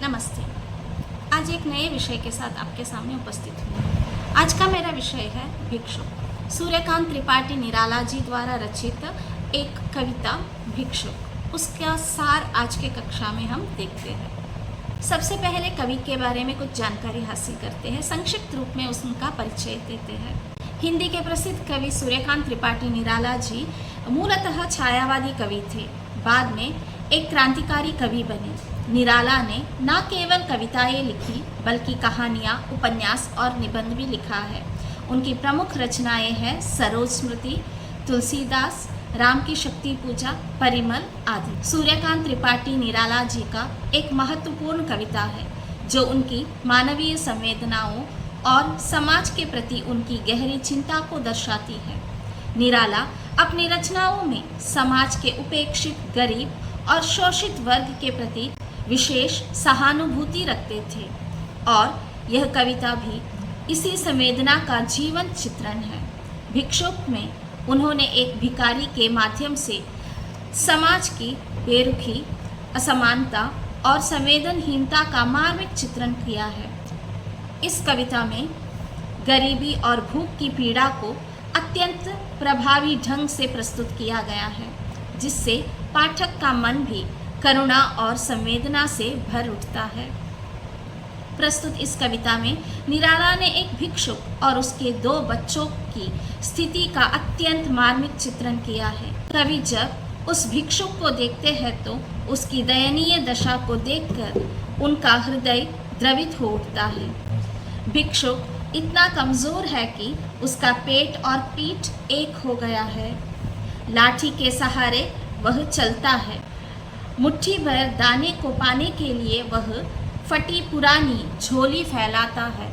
नमस्ते। आज एक नए विषय के साथ आपके सामने उपस्थित हूँ। आज का मेरा विषय है भिक्षुक। सूर्यकांत त्रिपाठी निराला जी द्वारा रचित एक कविता भिक्षुक, उसका सार आज के कक्षा में हम देखते हैं। सबसे पहले कवि के बारे में कुछ जानकारी हासिल करते हैं, संक्षिप्त रूप में उनका परिचय देते हैं। हिंदी के प्रसिद्ध कवि सूर्यकांत त्रिपाठी निराला जी मूलतः छायावादी कवि थे, बाद में एक क्रांतिकारी कवि बने। निराला ने न केवल कविताएं लिखी बल्कि कहानियाँ, उपन्यास और निबंध भी लिखा है। उनकी प्रमुख रचनाएं हैं सरोज स्मृति, तुलसीदास, राम की शक्ति पूजा, परिमल आदि। सूर्यकांत त्रिपाठी निराला जी का एक महत्वपूर्ण कविता है जो उनकी मानवीय संवेदनाओं और समाज के प्रति उनकी गहरी चिंता को दर्शाती है। निराला अपनी रचनाओं में समाज के उपेक्षित, गरीब और शोषित वर्ग के प्रति विशेष सहानुभूति रखते थे और यह कविता भी इसी संवेदना का जीवंत चित्रण है। भिक्षुक में उन्होंने एक भिखारी के माध्यम से समाज की बेरुखी, असमानता और संवेदनहीनता का मार्मिक चित्रण किया है। इस कविता में गरीबी और भूख की पीड़ा को अत्यंत प्रभावी ढंग से प्रस्तुत किया गया है, जिससे पाठक का मन भी करुणा और संवेदना से भर उठता है। प्रस्तुत इस कविता में निराला ने एक भिक्षुक और उसके 2 बच्चों की स्थिति का अत्यंत मार्मिक चित्रण किया है। कवि जब उस भिक्षुक को देखते हैं तो उसकी दयनीय दशा को देखकर उनका हृदय द्रवित हो उठता है। भिक्षुक इतना कमज़ोर है कि उसका पेट और पीठ एक हो गया है। लाठी के सहारे वह चलता है। मुट्ठी भर दाने को पाने के लिए वह फटी पुरानी झोली फैलाता है।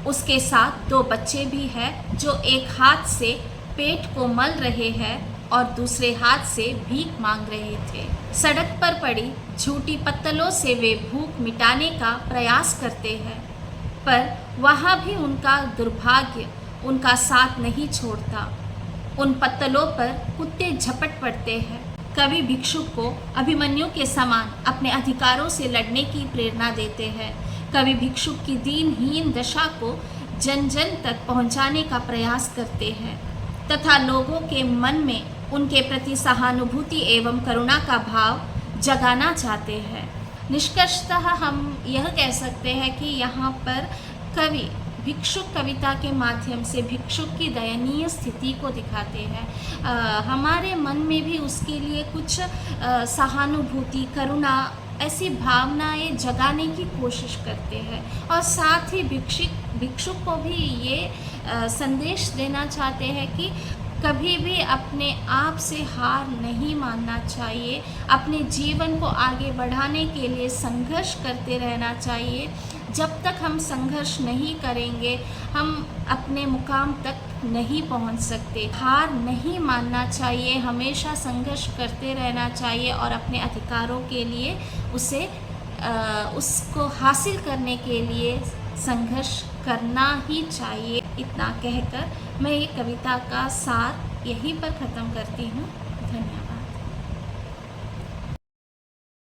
उसके साथ 2 बच्चे भी हैं जो एक हाथ से पेट को मल रहे हैं और दूसरे हाथ से भीख मांग रहे थे। सड़क पर पड़ी झूठी पत्तलों से वे भूख मिटाने का प्रयास करते हैं, पर वहाँ भी उनका दुर्भाग्य उनका साथ नहीं छोड़ता। उन पत्तलों पर कुत्ते झपट पड़ते हैं। कवि भिक्षुक को अभिमन्यु के समान अपने अधिकारों से लड़ने की प्रेरणा देते हैं। कवि भिक्षुक की दीनहीन दशा को जन जन तक पहुंचाने का प्रयास करते हैं तथा लोगों के मन में उनके प्रति सहानुभूति एवं करुणा का भाव जगाना चाहते हैं। निष्कर्षतः हम यह कह सकते हैं कि यहाँ पर कवि भिक्षुक कविता के माध्यम से भिक्षुक की दयनीय स्थिति को दिखाते हैं। हमारे मन में भी उसके लिए कुछ सहानुभूति, करुणा, ऐसी भावनाएं जगाने की कोशिश करते हैं और साथ ही भिक्षुक को भी ये संदेश देना चाहते हैं कि कभी भी अपने आप से हार नहीं मानना चाहिए। अपने जीवन को आगे बढ़ाने के लिए संघर्ष करते रहना चाहिए। जब तक हम संघर्ष नहीं करेंगे हम अपने मुकाम तक नहीं पहुंच सकते। हार नहीं मानना चाहिए, हमेशा संघर्ष करते रहना चाहिए और अपने अधिकारों के लिए उसको हासिल करने के लिए संघर्ष करना ही चाहिए। इतना कहकर मैं ये कविता का सार यहीं पर ख़त्म करती हूँ। धन्यवाद।